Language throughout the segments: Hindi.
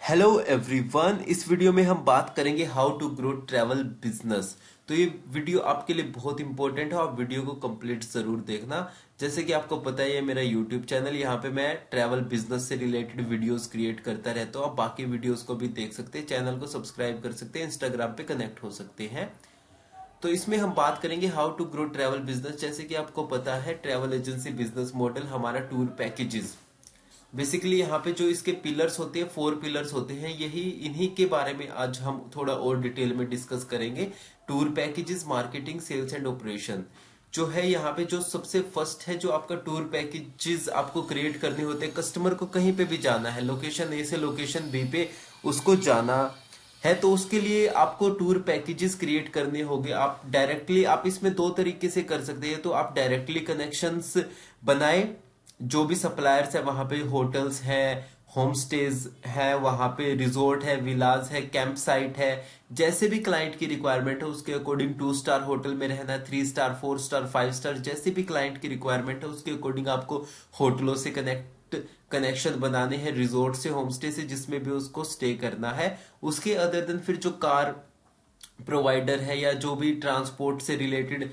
Hello everyone. इस वीडियो में हम बात करेंगे how to grow travel business. तो ये वीडियो आपके लिए बहुत इंपॉर्टेंट है, आप वीडियो को कंप्लीट जरूर देखना। जैसे कि आपको पता है ये मेरा यूट्यूब चैनल, यहाँ पे मैं ट्रैवल बिजनेस से रिलेटेड वीडियोस क्रिएट करता रहता हूँ। आप बाकी वीडियोस को भी देख सकते हैं, चैनल को सब्सक्राइब कर सकते हैं, इंस्टाग्राम पे कनेक्ट हो सकते हैं। तो इसमें हम बात करेंगे how to grow travel business. जैसे कि आपको पता है ट्रैवल एजेंसी बिजनेस मॉडल हमारा टूर पैकेजेस, बेसिकली यहाँ पे जो इसके पिलर्स होते हैं, 4 पिलर्स होते हैं, यही इन्हीं के बारे में आज हम थोड़ा और डिटेल में डिस्कस करेंगे। Tour packages, marketing, sales and operation जो है यहाँ पे, जो सबसे फर्स्ट है, जो आपका टूर पैकेजेस आपको क्रिएट करने होते हैं। कस्टमर को कहीं पे भी जाना है, लोकेशन ए से लोकेशन बी पे उसको जाना है, तो उसके लिए आपको टूर पैकेजेस क्रिएट करने होंगे। आप डायरेक्टली, आप इसमें 2 तरीके से कर सकते हैं। तो आप डायरेक्टली कनेक्शंस बनाए, जो भी सप्लायर्स है वहां पे, होटल्स है, होम स्टेज है, वहां पे रिजोर्ट है, विलाज है, कैंप साइट है, जैसे भी क्लाइंट की रिक्वायरमेंट है उसके अकॉर्डिंग 2 स्टार होटल में रहना है, 3 स्टार, 4 स्टार, 5 स्टार, जैसे भी क्लाइंट की रिक्वायरमेंट है उसके अकॉर्डिंग आपको होटलों से कनेक्शन बनाने हैं, रिजोर्ट से, होम स्टे से, जिसमें भी उसको स्टे करना है। उसके अदर दिन फिर जो कार प्रोवाइडर है या जो भी ट्रांसपोर्ट से रिलेटेड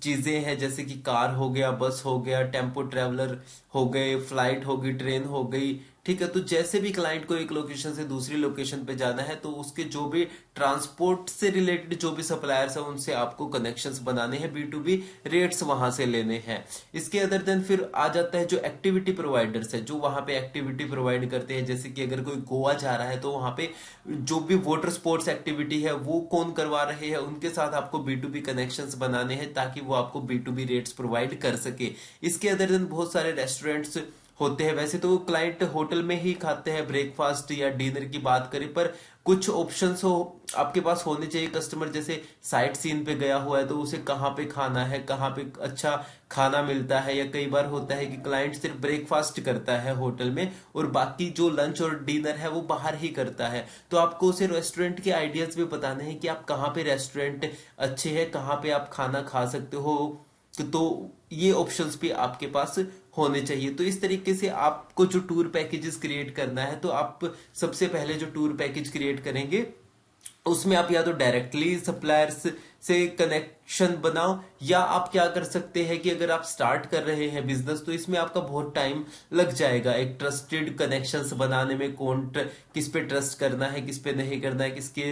चीजें हैं, जैसे कि कार हो गया, बस हो गया, टेम्पो ट्रेवलर हो गए, फ्लाइट हो गई, ट्रेन हो गई, ठीक है। तो जैसे भी क्लाइंट को एक लोकेशन से दूसरी लोकेशन पे जाना है, तो उसके जो भी ट्रांसपोर्ट से रिलेटेड जो भी सप्लायर्स है उनसे आपको कनेक्शंस बनाने हैं, B2B रेट्स वहां से लेने हैं। इसके अदर देन फिर आ जाता है जो एक्टिविटी प्रोवाइडर्स है, जो वहां पे एक्टिविटी प्रोवाइड करते हैं। जैसे कि अगर कोई गोवा जा रहा है तो वहां पे जो भी वाटर स्पोर्ट्स एक्टिविटी है वो कौन करवा रहे हैं, उनके साथ आपको B2B कनेक्शंस बनाने हैं ताकि वो आपको B2B रेट्स प्रोवाइड कर सके। इसके अदर दिन बहुत सारे रेस्टोरेंट्स होते हैं। वैसे तो क्लाइंट होटल में ही खाते हैं, ब्रेकफास्ट या डिनर की बात करें, पर कुछ ऑप्शंस हो आपके पास होने चाहिए। कस्टमर जैसे साइट सीन पे गया हुआ है तो उसे कहाँ पे खाना है, कहाँ पे अच्छा खाना मिलता है, या कई बार होता है कि क्लाइंट सिर्फ ब्रेकफास्ट करता है होटल में और बाकी जो लंच और डिनर है वो बाहर ही करता है। तो आपको उसे रेस्टोरेंट के आइडियाज भी बताने हैं कि आप कहाँ पे रेस्टोरेंट अच्छे हैं, कहाँ पे आप खाना खा सकते हो। तो ये ऑप्शंस भी आपके पास होने चाहिए। तो इस तरीके से आपको जो टूर पैकेजेस क्रिएट करना है, तो आप सबसे पहले जो टूर पैकेज क्रिएट करेंगे उसमें आप या तो डायरेक्टली सप्लायर्स से कनेक्शन बनाओ, या आप क्या कर सकते हैं कि अगर आप स्टार्ट कर रहे हैं बिजनेस तो इसमें आपका बहुत टाइम लग जाएगा एक ट्रस्टेड कनेक्शंस बनाने में। किस पे ट्रस्ट करना है, किस पे नहीं करना है, किसके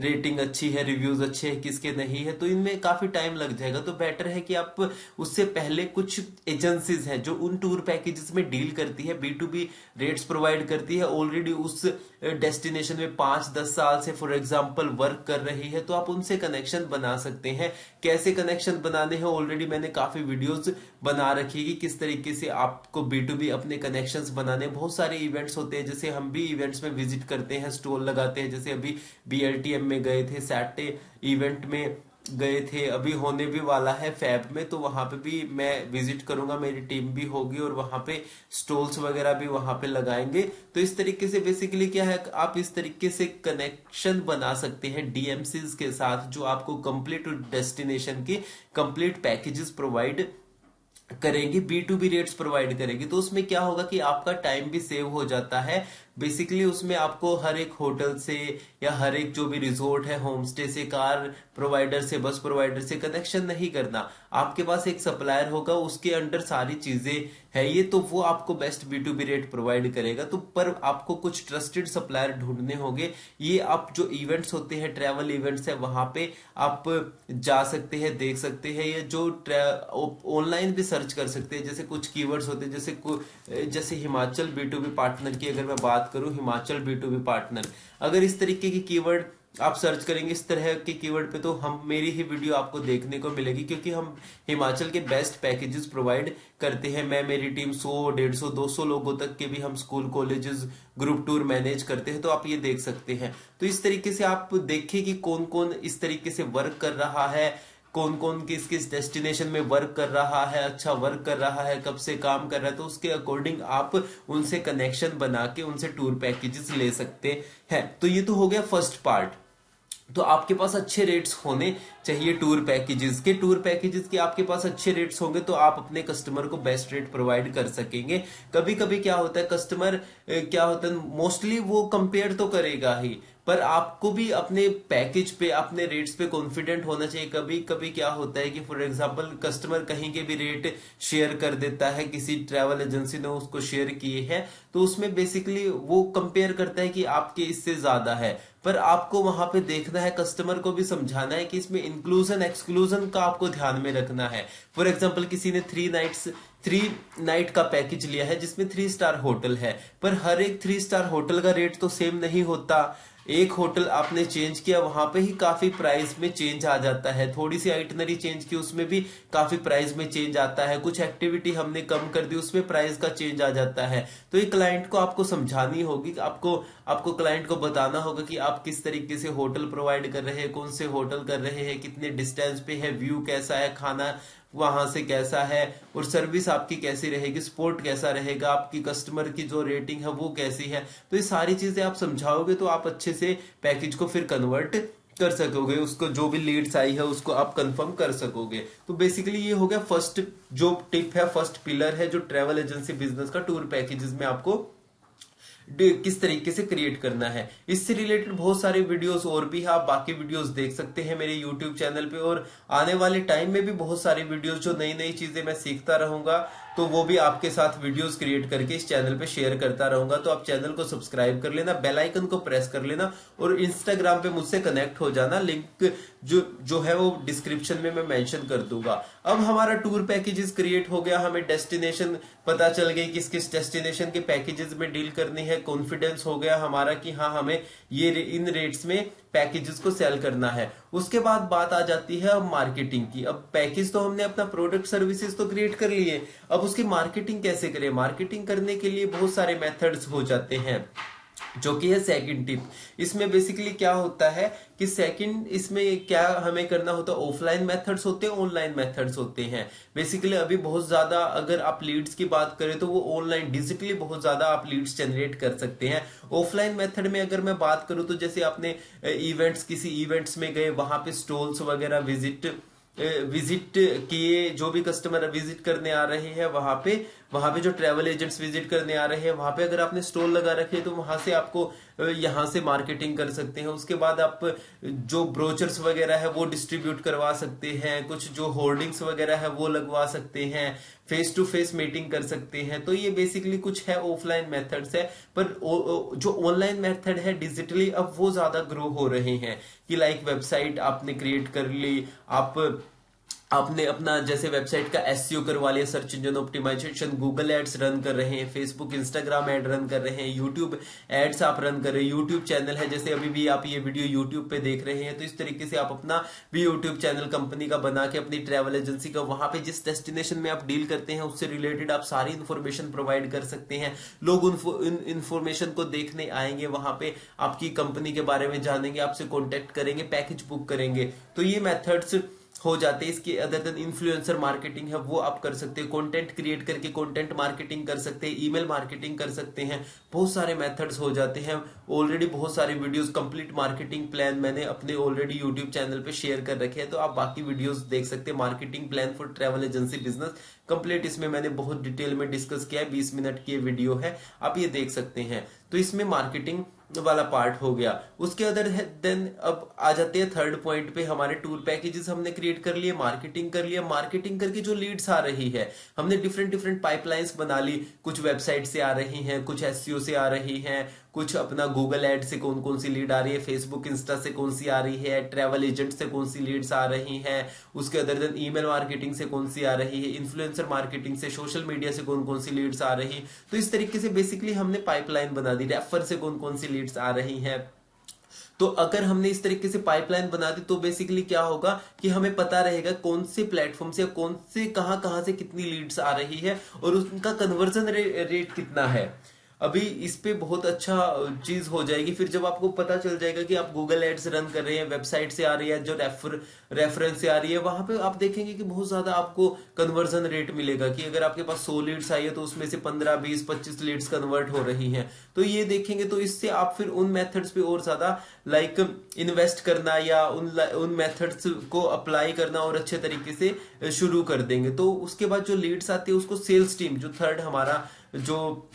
रेटिंग अच्छी है, रिव्यूज अच्छे हैं, किसके नहीं है, तो इनमें काफी टाइम लग जाएगा। तो बेटर है कि आप उससे पहले, कुछ एजेंसीज हैं जो उन टूर पैकेजेस में डील करती है, B2B रेट्स प्रोवाइड करती है, ऑलरेडी उस डेस्टिनेशन में 5-10 साल से फॉर एग्जांपल वर्क कर रही है, तो आप उनसे कनेक्शन बना सकते हैं। कैसे कनेक्शन बनाने हैं, ऑलरेडी मैंने काफी वीडियोस बना रखी है कि किस तरीके से आपको B2B अपने कनेक्शंस बनाने। बहुत सारे इवेंट्स होते हैं, जैसे हम भी इवेंट्स में विजिट करते हैं, स्टॉल लगाते हैं। जैसे अभी BLTM में गए थे, सैटरडे इवेंट में गए थे, अभी होने भी वाला है फैब में, तो वहां पे भी मैं विजिट करूंगा, मेरी टीम भी होगी और वहां पे स्टॉल्स वगैरह भी वहां पे लगाएंगे। तो इस तरीके से बेसिकली क्या है, आप इस तरीके से कनेक्शन बना सकते हैं DMCs के साथ, जो आपको कंप्लीट डेस्टिनेशन की कंप्लीट पैकेजेस प्रोवाइड करेंगे, B2B रेट्स प्रोवाइड करेंगे। तो उसमें क्या होगा कि आपका टाइम भी सेव हो जाता है। बेसिकली उसमें आपको हर एक होटल से या हर एक जो भी रिजोर्ट है, होम स्टे से, कार प्रोवाइडर से, बस प्रोवाइडर से कनेक्शन नहीं करना। आपके पास एक सप्लायर होगा, उसके अंडर सारी चीजें है ये, तो वो आपको बेस्ट B2B रेट प्रोवाइड करेगा। तो पर आपको कुछ ट्रस्टेड सप्लायर ढूंढने होंगे। ये आप जो इवेंट्स होते हैं, ट्रैवल इवेंट्स है, वहां पे आप जा सकते हैं, देख सकते हैं। ये जो ऑनलाइन भी सर्च कर सकते हैं, जैसे कुछ कीवर्ड्स होते हैं, जैसे हिमाचल B2B पार्टनर की अगर मैं बात करूं, हिमाचल B2B पार्टनर, अगर इस तरीके की कीवर्ड आप सर्च करेंगे, इस तरह के कीवर्ड पे, तो हम मेरी ही वीडियो आपको देखने को मिलेगी, क्योंकि हम हिमाचल के बेस्ट पैकेजेस प्रोवाइड करते हैं। मैं, मेरी टीम 100, 150, 200 लोगों तक के भी हम school, colleges, group tour manage करते हैं। तो आप ये देख सकते हैं। तो इस तरीके से आप देखिए कि कौन कौन इस तरीके से वर्क कर रहा है, कौन कौन किस किस डेस्टिनेशन में वर्क कर रहा है, अच्छा वर्क कर रहा है, कब से काम कर रहा है। तो उसके अकॉर्डिंग आप उनसे कनेक्शन बना के उनसे टूर पैकेजेस ले सकते हैं। तो ये तो हो गया फर्स्ट पार्ट। तो आपके पास अच्छे रेट्स होने चाहिए टूर पैकेजेस के आपके पास अच्छे रेट्स होंगे तो आप अपने कस्टमर को बेस्ट रेट प्रोवाइड कर सकेंगे। कभी कभी क्या होता है कस्टमर क्या होता है मोस्टली वो कंपेयर तो करेगा ही, पर आपको भी अपने पैकेज पे अपने रेट्स पे कॉन्फिडेंट होना चाहिए। कभी कभी क्या होता है कि फॉर एग्जांपल कस्टमर कहीं के भी रेट शेयर कर देता है, किसी ट्रैवल एजेंसी ने उसको शेयर किए हैं, तो उसमें बेसिकली वो कंपेयर करता है कि आपके इससे ज्यादा है, पर आपको वहां पे देखना है, कस्टमर को भी समझाना है कि इसमें इंक्लूजन एक्सक्लूजन का आपको ध्यान में रखना है। फॉर एग्जांपल किसी ने 3 नाइट का पैकेज लिया है जिसमें 3 स्टार होटल है, पर हर एक 3 स्टार होटल का रेट तो सेम नहीं होता। एक होटल आपने चेंज किया वहां पे ही काफी प्राइस में चेंज आ जाता है, थोड़ी सी आइटनरी चेंज की उसमें भी काफी प्राइस में चेंज आता है, कुछ एक्टिविटी हमने कम कर दी उसमें प्राइस का चेंज आ जाता है। तो ये क्लाइंट को आपको समझानी होगी, आपको आपको क्लाइंट को बताना होगा कि आप किस तरीके से होटल प्रोवाइड कर रहे हैं, कौन से होटल कर रहे हैं, कितने डिस्टेंस पे है, व्यू कैसा है, खाना वहां से कैसा है, और सर्विस आपकी कैसी रहेगी, सपोर्ट कैसा रहेगा, आपकी कस्टमर की जो रेटिंग है वो कैसी है। तो ये सारी चीजें आप समझाओगे तो आप अच्छे से पैकेज को फिर कन्वर्ट कर सकोगे, उसको जो भी लीड्स आई है उसको आप कंफर्म कर सकोगे। तो बेसिकली ये हो गया फर्स्ट जो टिप है, फर्स्ट पिलर है जो ट्रैवल एजेंसी बिजनेस का टूर पैकेजेस में आपको किस तरीके से क्रिएट करना है। इससे रिलेटेड बहुत सारे वीडियोस और भी है, आप बाकी वीडियोस देख सकते हैं मेरे यूट्यूब चैनल पे, और आने वाले टाइम में भी बहुत सारी वीडियोस जो नई नई चीजें मैं सीखता रहूंगा तो वो भी आपके साथ वीडियोस क्रिएट करके इस चैनल पे शेयर करता रहूंगा। तो आप चैनल को सब्सक्राइब कर लेना, बेल आइकन को प्रेस कर लेना, और इंस्टाग्राम पे मुझसे कनेक्ट हो जाना, लिंक जो जो है वो डिस्क्रिप्शन में मैं मेंशन कर दूंगा। अब हमारा टूर पैकेजेस क्रिएट हो गया, हमें डेस्टिनेशन पता चल गई किस किस डेस्टिनेशन के पैकेजेस में डील करनी है, कॉन्फिडेंस हो गया हमारा कि हाँ हमें ये इन रेट्स में पैकेजेस को सेल करना है। उसके बाद बात आ जाती है अब मार्केटिंग की। अब पैकेज तो हमने अपना प्रोडक्ट सर्विसेज तो क्रिएट कर लिए, अब उसकी मार्केटिंग कैसे करें। मार्केटिंग करने के लिए बहुत सारे मेथड्स हो जाते हैं, जो कि है सेकंड टिप। इसमें बेसिकली क्या होता है कि सेकंड इसमें क्या हमें करना होता है, ऑफलाइन मेथड्स होते हैं, ऑनलाइन मेथड्स होते हैं। बेसिकली अभी बहुत ज्यादा अगर आप लीड्स की बात करें तो वो ऑनलाइन डिजिटली बहुत ज्यादा आप लीड्स जनरेट कर सकते हैं। ऑफलाइन मेथड में अगर मैं बात करूं तो जैसे आपने इवेंट्स किसी इवेंट्स में गए, वहां पे स्टॉल्स वगैरह विजिट किए, जो भी कस्टमर विजिट करने आ रहे हैं वहां पे जो ट्रैवल एजेंट्स विजिट करने आ रहे हैं वहां पे अगर आपने स्टॉल लगा रखे हैं तो वहां से आपको यहां से मार्केटिंग कर सकते हैं। उसके बाद आप जो ब्रोचर्स वगैरह है वो डिस्ट्रीब्यूट करवा सकते हैं, कुछ जो होर्डिंग्स वगैरह है वो लगवा सकते हैं, फेस टू फेस मीटिंग कर सकते हैं। तो ये बेसिकली कुछ है ऑफलाइन मेथड्स है, पर जो ऑनलाइन मेथड है डिजिटली अब वो ज्यादा ग्रो हो रहे हैं कि लाइक वेबसाइट आपने क्रिएट कर ली, आपने अपना जैसे वेबसाइट का एसईओ करवा लिया, search engine optimisation, Google ads run कर रहे हैं, फेसबुक इंस्टाग्राम एड रन कर रहे हैं, यूट्यूब एड्स आप रन कर रहे हैं, यूट्यूब चैनल है, जैसे अभी भी आप ये वीडियो यूट्यूब पे देख रहे हैं, तो इस तरीके से आप अपना भी यूट्यूब चैनल कंपनी का बना के अपनी ट्रैवल एजेंसी का वहां पे जिस डेस्टिनेशन में आप डील करते हैं उससे रिलेटेड आप सारी इन्फॉर्मेशन प्रोवाइड कर सकते हैं। लोग उन इन्फॉर्मेशन को देखने आएंगे, वहां पे आपकी कंपनी के बारे में जानेंगे, आपसे कॉन्टेक्ट करेंगे, पैकेज बुक करेंगे। तो ये मेथड्स हो जाते हैं। इसके अदर देन इन्फ्लुएंसर मार्केटिंग है वो आप कर सकते हैं, कंटेंट क्रिएट करके कंटेंट मार्केटिंग कर सकते हैं, ईमेल मार्केटिंग कर सकते हैं, बहुत सारे मेथड्स हो जाते हैं। ऑलरेडी बहुत सारे वीडियोस कंप्लीट मार्केटिंग प्लान मैंने अपने ऑलरेडी यूट्यूब चैनल पे शेयर कर रखे हैं, तो आप बाकी वीडियोस देख सकते हैं। Marketing plan for travel agency business complete इसमें मैंने बहुत डिटेल में डिस्कस किया है, 20 मिनट की वीडियो है, आप ये देख सकते हैं। तो इसमें मार्केटिंग वाला पार्ट हो गया। उसके अदर है देन अब आ जाते हैं थर्ड पॉइंट पे, हमारे टूर पैकेजेस हमने क्रिएट कर लिए, मार्केटिंग कर लिया, मार्केटिंग करके जो लीड्स आ रही है हमने डिफरेंट डिफरेंट पाइपलाइंस बना ली, कुछ वेबसाइट से आ रही हैं, कुछ एसईओ से आ रही हैं, कुछ अपना गूगल एड से कौन कौन सी लीड आ रही है, फेसबुक इंस्टा से कौन सी आ रही है, ट्रैवल एजेंट से कौन सी लीड्स आ रही हैं, उसके अदर देन ईमेल मार्केटिंग से कौन सी आ रही है, इन्फ्लुएंसर मार्केटिंग से, सोशल मीडिया से कौन कौन सी लीड्स आ रही। तो इस तरीके से बेसिकली हमने पाइपलाइन बना दी, रेफर से कौन कौन सी लीड्स आ रही हैं। तो अगर हमने इस तरीके से पाइपलाइन बना दी तो बेसिकली क्या होगा कि हमें पता रहेगा कौन से प्लेटफॉर्म से कौन से कहां कहां से कितनी लीड्स आ रही है और उनका कन्वर्जन रेट कितना है। अभी इस पे बहुत अच्छा चीज हो जाएगी। फिर जब आपको पता चल जाएगा कि आप गूगल एड्स रन कर रहे हैं, वेबसाइट से आ रही है, जो रेफरेंस से आ रही है, वहां पे आप देखेंगे कि बहुत ज्यादा आपको कन्वर्जन रेट मिलेगा कि अगर आपके पास 100 लीड्स आई है तो उसमें से 15, 20, 25 लीड्स कन्वर्ट हो रही हैं। तो ये देखेंगे तो इससे आप फिर उन मेथड्स पे और ज्यादा लाइक इन्वेस्ट करना या उन मेथड्स को अप्लाई करना और अच्छे तरीके से शुरू कर देंगे। तो उसके बाद जो लीड्स आती है उसको सेल्स टीम, जो थर्ड हमारा जो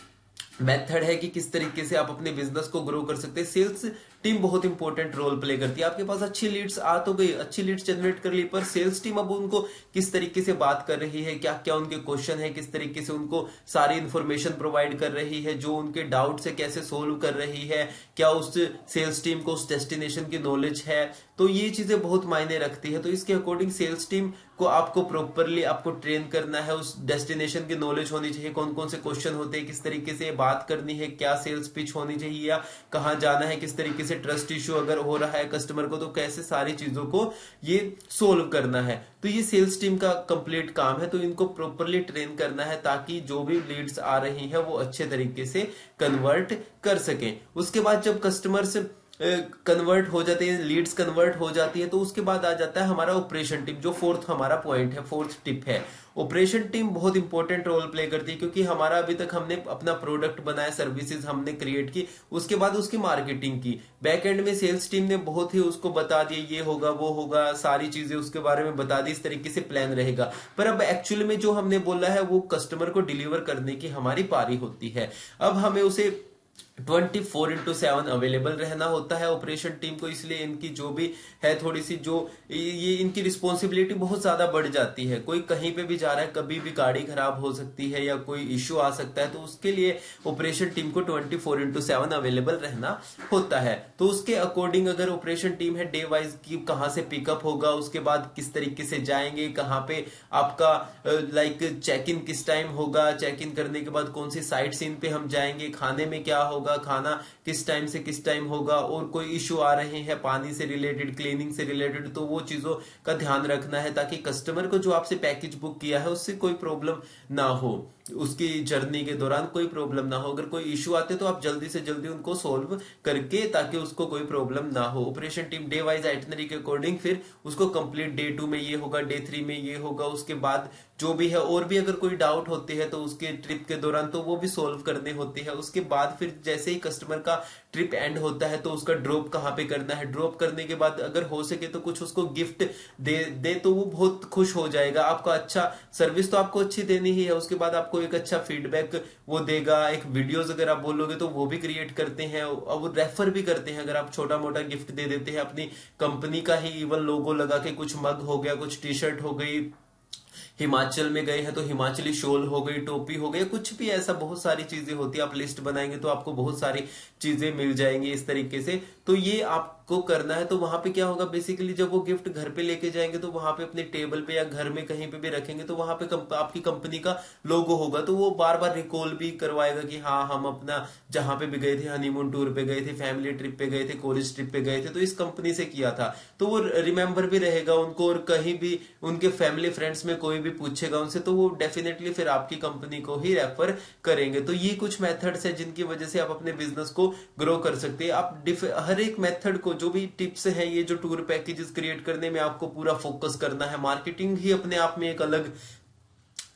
मेथड है कि किस तरीके से आप अपने बिजनेस को ग्रो कर सकते हैं, सेल्स टीम बहुत इंपॉर्टेंट रोल प्ले करती है। आपके पास अच्छी लीड्स आ तो गई, अच्छी लीड्स जनरेट कर ली, पर सेल्स टीम अब उनको किस तरीके से बात कर रही है, क्या क्या उनके क्वेश्चन है, किस तरीके से उनको सारी इंफॉर्मेशन प्रोवाइड कर रही है, जो उनके डाउट्स है कैसे सोल्व कर रही है, क्या उस सेल्स टीम को उस डेस्टिनेशन की नॉलेज है। तो ये चीजें बहुत मायने रखती है। तो इसके अकॉर्डिंग सेल्स टीम को आपको प्रॉपरली आपको ट्रेन करना है, उस डेस्टिनेशन की नॉलेज होनी चाहिए, कौन कौन से क्वेश्चन होते हैं, किस तरीके से बात करनी है, क्या सेल्स पिच होनी चाहिए या कहाँ जाना है, किस तरीके से ट्रस्ट इश्यू अगर हो रहा है कस्टमर को तो कैसे सारी चीजों को ये सोल्व करना है। तो ये सेल्स टीम का कंप्लीट काम है। तो इनको प्रॉपरली ट्रेन करना है ताकि जो भी लीड्स आ रही है वो अच्छे तरीके से कन्वर्ट कर सकें। उसके बाद जब कस्टमर्स कन्वर्ट हो जाते हैं, लीड्स कन्वर्ट हो जाती है, तो उसके बाद आ जाता है हमारा ऑपरेशन टीम, जो फोर्थ हमारा पॉइंट है, फोर्थ टिप है। ऑपरेशन टीम बहुत इंपॉर्टेंट रोल प्ले करती है क्योंकि हमारा अभी तक हमने अपना प्रोडक्ट बनाया, सर्विसेज हमने क्रिएट की, उसके बाद उसकी मार्केटिंग की, बैक एंड में सेल्स टीम ने बहुत ही उसको बता दिया ये होगा वो होगा, सारी चीजें उसके बारे में बता दी, इस तरीके से प्लान रहेगा। पर अब एक्चुअली में जो हमने बोला है वो कस्टमर को डिलीवर करने की हमारी पारी होती है। अब हमें उसे 24/7 अवेलेबल रहना होता है ऑपरेशन टीम को। इसलिए इनकी जो भी है थोड़ी सी जो ये इनकी रिस्पॉन्सिबिलिटी बहुत ज्यादा बढ़ जाती है। कोई कहीं पे भी जा रहा है, कभी भी गाड़ी खराब हो सकती है या कोई इश्यू आ सकता है, तो उसके लिए ऑपरेशन टीम को 24/7 अवेलेबल रहना होता है। तो उसके अकॉर्डिंग अगर ऑपरेशन टीम है, डे वाइज की कहाँ से पिकअप होगा, उसके बाद किस तरीके से जाएंगे, कहाँ पे आपका लाइक चेक इन किस टाइम होगा, चेक इन करने के बाद कौन सी साइट सीन पे हम जाएंगे, खाने में क्या होगा, खाना किस टाइम से किस टाइम होगा, और कोई इश्यू आ रहे हैं पानी से रिलेटेड, क्लीनिंग से रिलेटेड, तो वो चीजों का ध्यान रखना है ताकि कस्टमर को जो आपसे पैकेज बुक किया है उससे कोई प्रॉब्लम ना हो, उसकी जर्नी के दौरान कोई प्रॉब्लम ना हो। अगर कोई इश्यू आते तो आप जल्दी से जल्दी उनको सोल्व करके ताकि उसको कोई प्रॉब्लम ना हो। Operation team day wise itinerary के अकॉर्डिंग फिर उसको कंप्लीट डे 2 में ये होगा, डे 3 में ये होगा, उसके बाद जो भी है और भी अगर कोई डाउट होते हैं तो उसके ट्रिप के दौरान तो वो भी सोल्व करने होते हैं। उसके बाद फिर जैसे ही कस्टमर का ट्रिप एंड होता है तो उसका ड्रॉप कहाँ पे करना है, ड्रॉप करने के बाद अगर हो सके तो कुछ उसको गिफ्ट दे तो वो बहुत खुश हो जाएगा। आपका अच्छा सर्विस तो आपको अच्छी देनी ही है, उसके बाद आपको एक अच्छा फीडबैक वो देगा। एक वीडियोस अगर आप बोलोगे तो वो भी क्रिएट करते हैं और वो रेफर भी करते हैं। अगर आप छोटा मोटा गिफ्ट दे देते हैं अपनी कंपनी का ही इवन लोगो लगा के, कुछ मग हो गया, कुछ टी शर्ट हो गई, हिमाचल में गए हैं तो हिमाचली शॉल हो गई, टोपी हो गई, कुछ भी ऐसा बहुत सारी चीजें होती है। आप लिस्ट बनाएंगे तो आपको बहुत सारी चीजें मिल जाएंगी इस तरीके से। तो ये आपको करना है। तो वहां पे क्या होगा, बेसिकली जब वो गिफ्ट घर पे लेके जाएंगे तो वहां पे अपने टेबल पे या घर में कहीं पे भी रखेंगे तो वहां पे आपकी कंपनी का लोगो होगा, तो वो बार बार रिकॉल भी करवाएगा कि हाँ हम अपना जहां पे भी गए थे, हनीमून टूर पे गए थे, फैमिली ट्रिप पे गए थे, कॉलेज ट्रिप पे गए थे, तो इस कंपनी से किया था। तो वो रिमेम्बर भी रहेगा उनको, और कहीं भी उनके फैमिली फ्रेंड्स में कोई भी पूछेगा उनसे तो वो डेफिनेटली फिर आपकी कंपनी को ही रेफर करेंगे। तो ये कुछ मेथड्स है जिनकी वजह से आप अपने बिजनेस को ग्रो कर सकते हैं। आप हर एक मेथड को, जो भी टिप्स हैं, ये जो टूर पैकेजेस क्रिएट करने में आपको पूरा फोकस करना है। मार्केटिंग ही अपने आप में एक अलग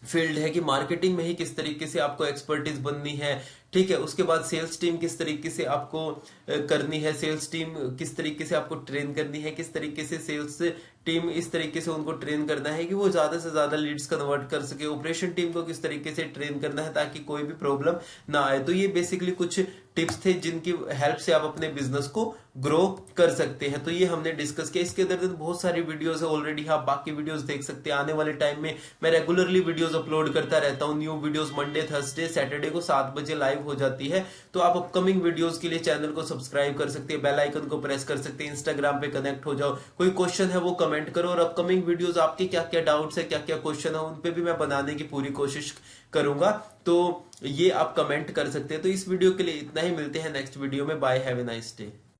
फील्ड है कि मार्केटिंग में ही किस तरीके से आपको एक्सपर्टीज बननी है, ठीक है। उसके बाद सेल्स टीम किस तरीके से आपको करनी है, सेल्स टीम किस तरीके से आपको ट्रेन करनी है, किस तरीके से सेल्स टीम इस तरीके से उनको ट्रेन करना है कि वो ज्यादा से ज्यादा लीड्स कन्वर्ट कर सके। ऑपरेशन टीम को किस तरीके से ट्रेन करना है ताकि कोई भी प्रॉब्लम ना आए। तो ये बेसिकली कुछ टिप्स थे जिनकी हेल्प से आप अपने बिजनेस को ग्रो कर सकते हैं। तो ये हमने डिस्कस किया। इसके अंदर बहुत सारी वीडियोस है ऑलरेडी, आप बाकी वीडियोस देख सकते हैं। आने वाले टाइम में मैं रेगुलरली वीडियोस अपलोड करता रहता हूँ। New videos Monday, Thursday, Saturday को 7 बजे लाइव हो जाती है। तो आप अपकमिंग वीडियोस के लिए चैनल को सब्सक्राइब कर सकते हैं, बेल आइकन को प्रेस कर सकते हैं, इंस्टाग्राम पे कनेक्ट हो जाओ। कोई क्वेश्चन है वो कमेंट करो, और अपकमिंग वीडियोस आपके क्या क्या डाउट्स है, क्या क्या क्वेश्चन है, उन पे भी मैं बनाने की पूरी कोशिश करूंगा। तो ये आप कमेंट कर सकते हैं। तो इस वीडियो के लिए इतना ही, मिलते हैं नेक्स्ट वीडियो में। Bye, have a nice day.